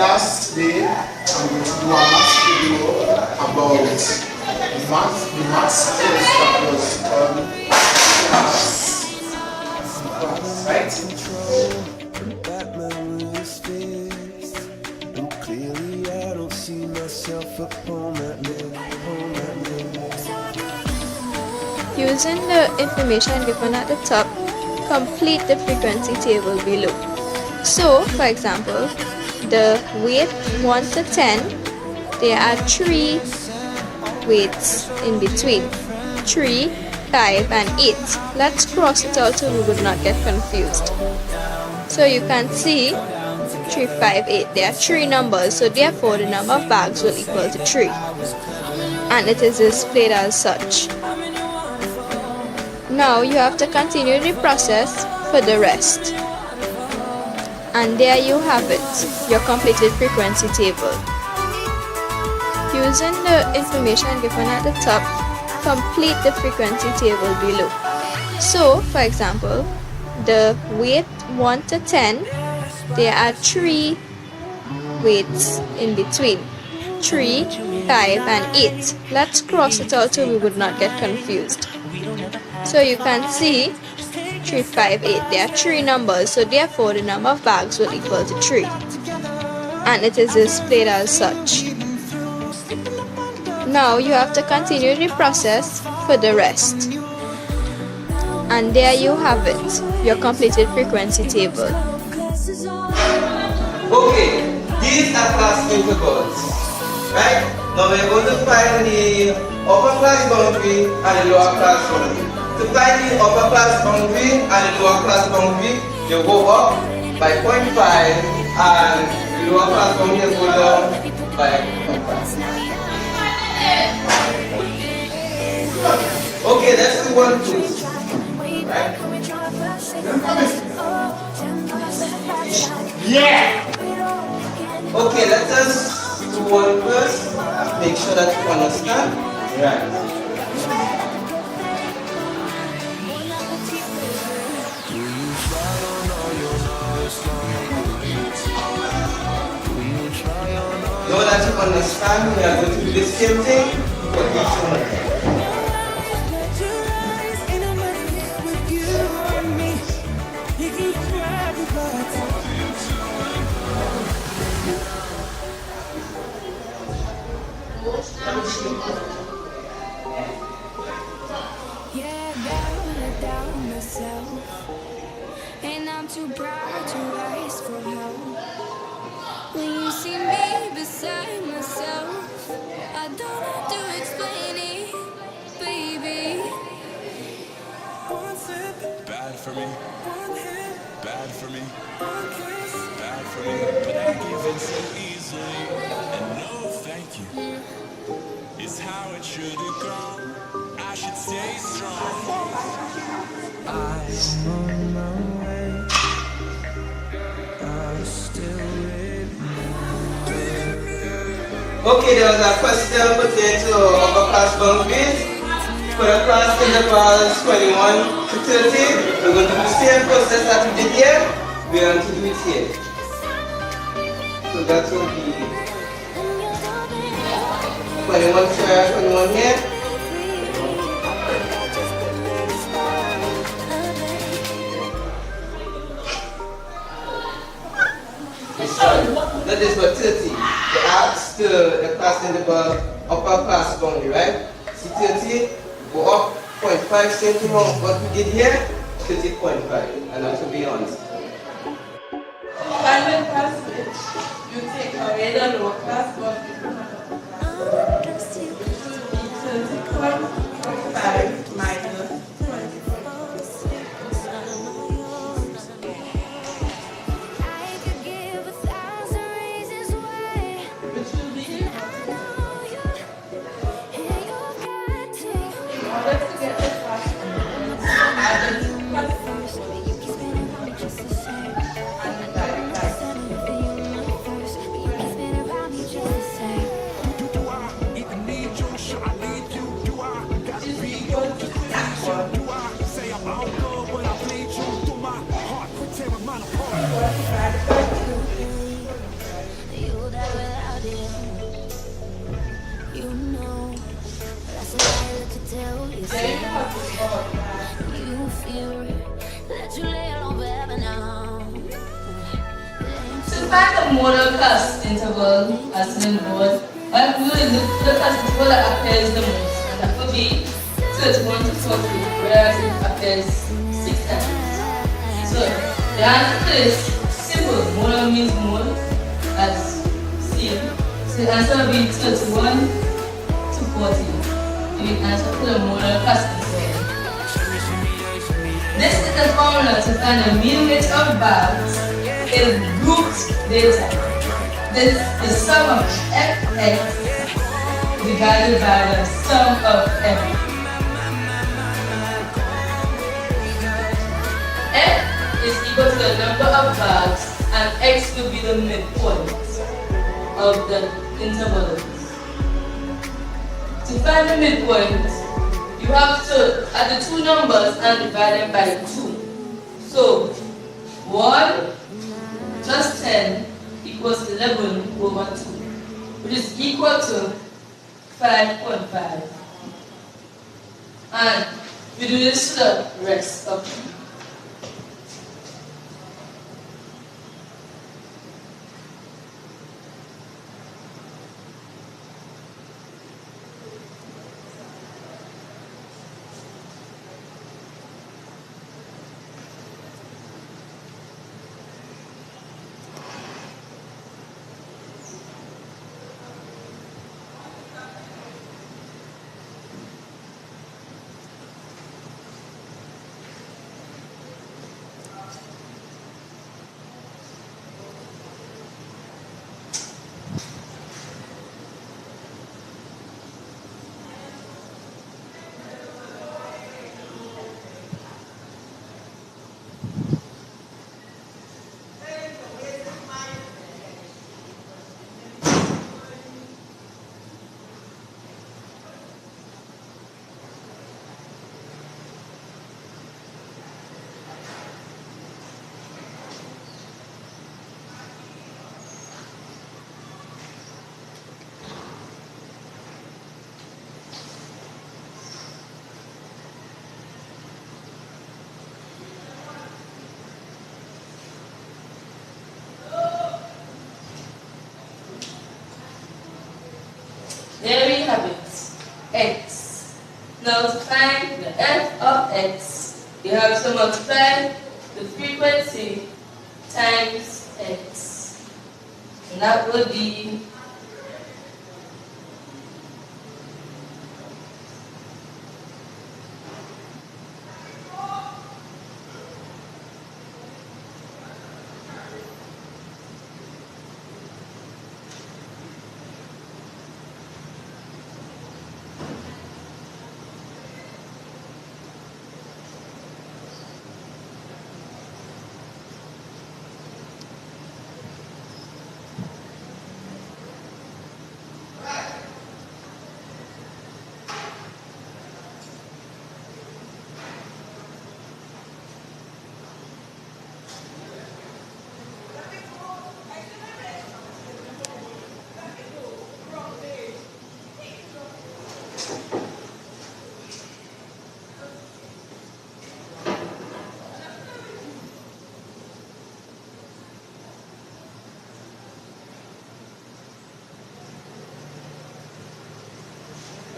Last day, I'm going to do a math video about the math test that was class, right? Clearly, I don't see myself upon that Using the information given at the top, complete the frequency table below. So, for example, the weight 1 to 10, there are 3 weights in between, 3, 5 and 8. Let's cross it out so we would not get confused. So you can see 3, 5, 8, there are 3 numbers, so therefore the number of bags will equal to 3, and it is displayed as such. Now you have to continue the process for the rest. And there you have it, your completed frequency table. Using the information given at the top, complete the frequency table below. So, for example, the weight 1 to 10, there are 3 weights in between, 3, 5 and 8. Let's cross it out so we would not get confused. So you can see 3, 5, 8, there are 3 numbers, so therefore the number of bags will equal to 3, and it is displayed as such. Now you have to continue the process for the rest. And there you have it, your completed frequency table. Okay, these are class intervals, right? Now we're going to find the upper class boundary and the lower class boundary. To find the upper class boundary and the lower class boundary, you go up by 0.5 and the lower class boundary you go down by 0.5. Okay, let's do one first. Right? Yeah! Okay, let us do one first. Make sure that you understand. Right. Now that you understand, we are going to do the same thing for each one. And I'm too proud to ask for help. When you see me beside myself, I don't have to explain it, baby. bad for me, bad for me, bad for me. But I give in so easily, and no thank you. It's how it should have gone. I should stay strong. I'm on my way. I'm still Okay, there was a question pertaining to upper class boundaries. For the class intervals 21 to 30, we're going to do the same process that we did here. We're going to do it here. So that will be 21 here, 21 here. That is for 30. They asked the class interval upper class boundary, right? See 30, go up 0.5, same thing on what we did here, 30.5, and that will be honest. Final passage, you take away the lower class boundary from the upper class. It will be 30.5 minus 24. tell Then you yourself have to solve that. you fear that you lay alone forever now. To find the modal cost interval as an board, I'm doing the cost interval that appears the most, and that would be 31 to 40, whereas it appears 6 times. So the answer to this simple. Modal means mode, as seen. So the answer will be 31 to 40. The answer to the modal cost interval. This is the formula to find the mean weight of bags in grouped data. This is the sum of fx divided by the sum of f. F is equal to the number of bags and x will be the midpoint of the intervals. To find the midpoint, you have to add the two numbers and divide them by 2. So 1 plus 10 equals 11 over 2, which is equal to 5.5. And we do this to the rest of them. There we have it, x. Now to find the f of x, you have to multiply the frequency times x. And that would be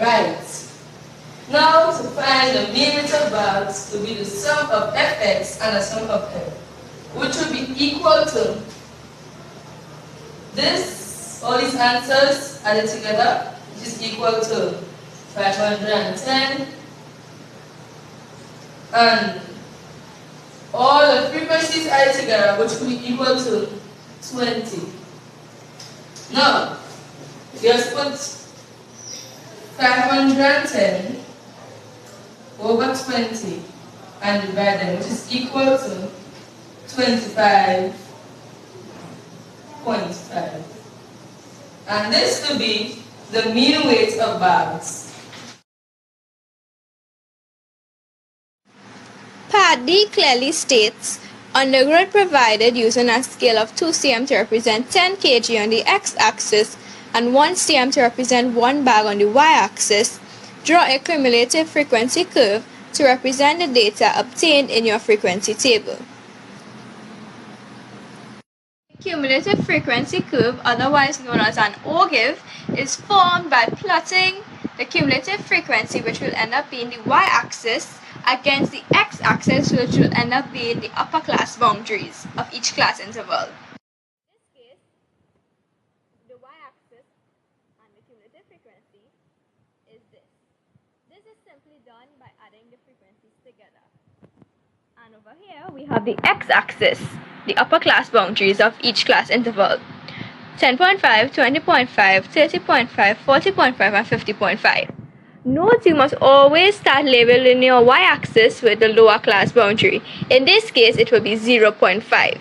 right. Now to find the mean weight of bags to be the sum of fx and the sum of f, which will be equal to this, all these answers added together, which is equal to 510, and all the frequencies added together, which will be equal to 20. Now, just put 510 over 20 and divide them, which is equal to 25.5. And this will be the mean weight of bags. Part D clearly states, on the grid provided using a scale of 2 cm to represent 10 kg on the x-axis and 1 cm to represent one bag on the y-axis, Draw a cumulative frequency curve to represent the data obtained in your frequency table. A cumulative frequency curve, otherwise known as an ogive, is formed by plotting the cumulative frequency, which will end up being the y-axis, against the x-axis, which will end up being the upper class boundaries of each class interval. In this case, the y-axis and the cumulative frequency is this. This is simply done by adding the frequencies together. And over here we have the x-axis, the upper class boundaries of each class interval. 10.5, 20.5, 30.5, 40.5 and 50.5. Note you must always start labeling your y-axis with the lower class boundary. In this case it will be 0.5.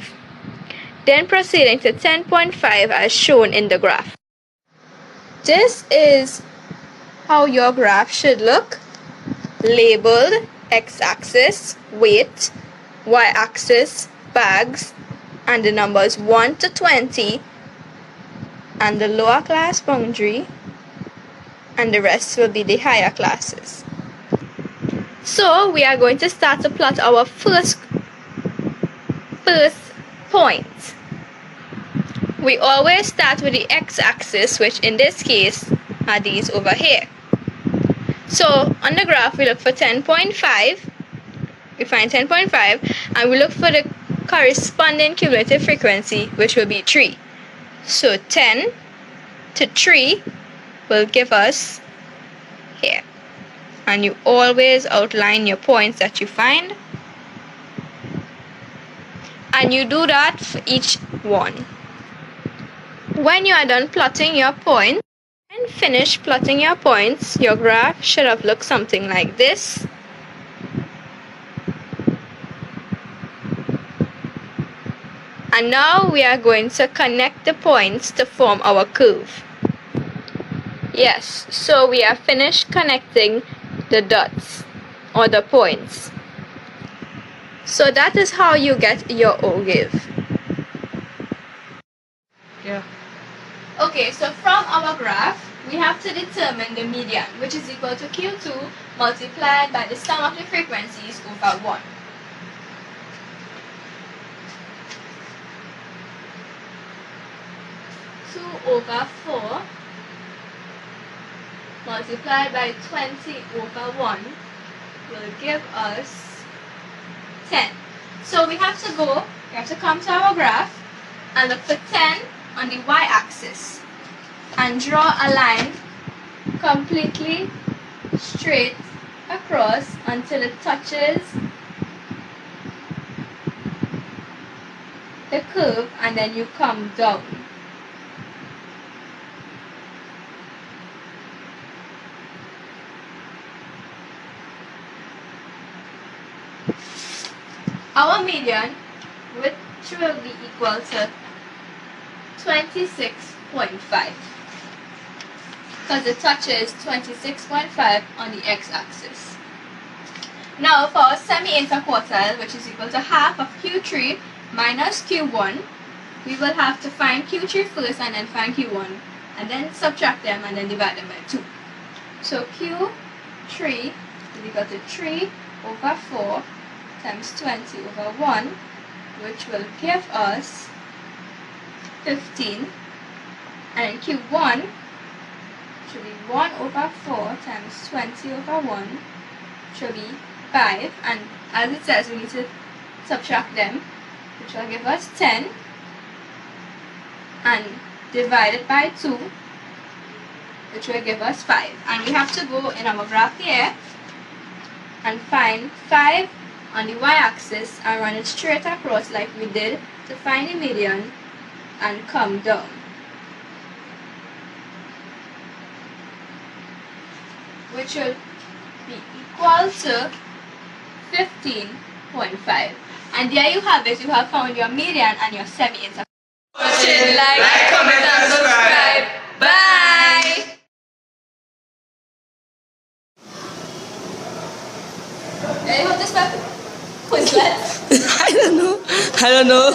Then proceeding to 10.5 as shown in the graph. This is how your graph should look. Labeled x-axis, weight, y-axis, bags, and the numbers 1 to 20, and the lower class boundary, and the rest will be the higher classes. So we are going to start to plot our first point. We always start with the x-axis, which in this case are these over here. So on the graph we look for 10.5, we find 10.5, and we look for the corresponding cumulative frequency, which will be 3. So 10 to 3 will give us here. And you always outline your points that you find. And you do that for each one. When you are done plotting your points, and finish plotting your points, your graph should have looked something like this. And now we are going to connect the points to form our curve. Yes, so we are finished connecting the dots or the points. So that is how you get your ogive. Yeah. Okay, so from our graph, we have to determine the median, which is equal to Q2 multiplied by the sum of the frequencies over 1. Over 4 multiplied by 20 over 1 will give us 10. So we have to come to our graph and look for 10 on the y-axis and draw a line completely straight across until it touches the curve, and then you come down. Our median, which will be equal to 26.5, because it touches 26.5 on the x-axis. Now for our semi-interquartile, which is equal to half of Q3 minus Q1, we will have to find Q3 first and then find Q1, and then subtract them and then divide them by 2. So Q3 is equal to 3 over 4 times 20 over 1, which will give us 15, and Q1 should be 1 over 4 times 20 over 1 should be 5, and as it says we need to subtract them, which will give us 10, and divide it by 2, which will give us 5. And we have to go in our graph here and find 5 on the y-axis and run it straight across like we did to find the median and come down. Which will be equal to 15.5. And there you have it, you have found your median and your semi-interquartile. Like, comment and subscribe. Bye! Hey, hold this back. Quizlet. I don't know.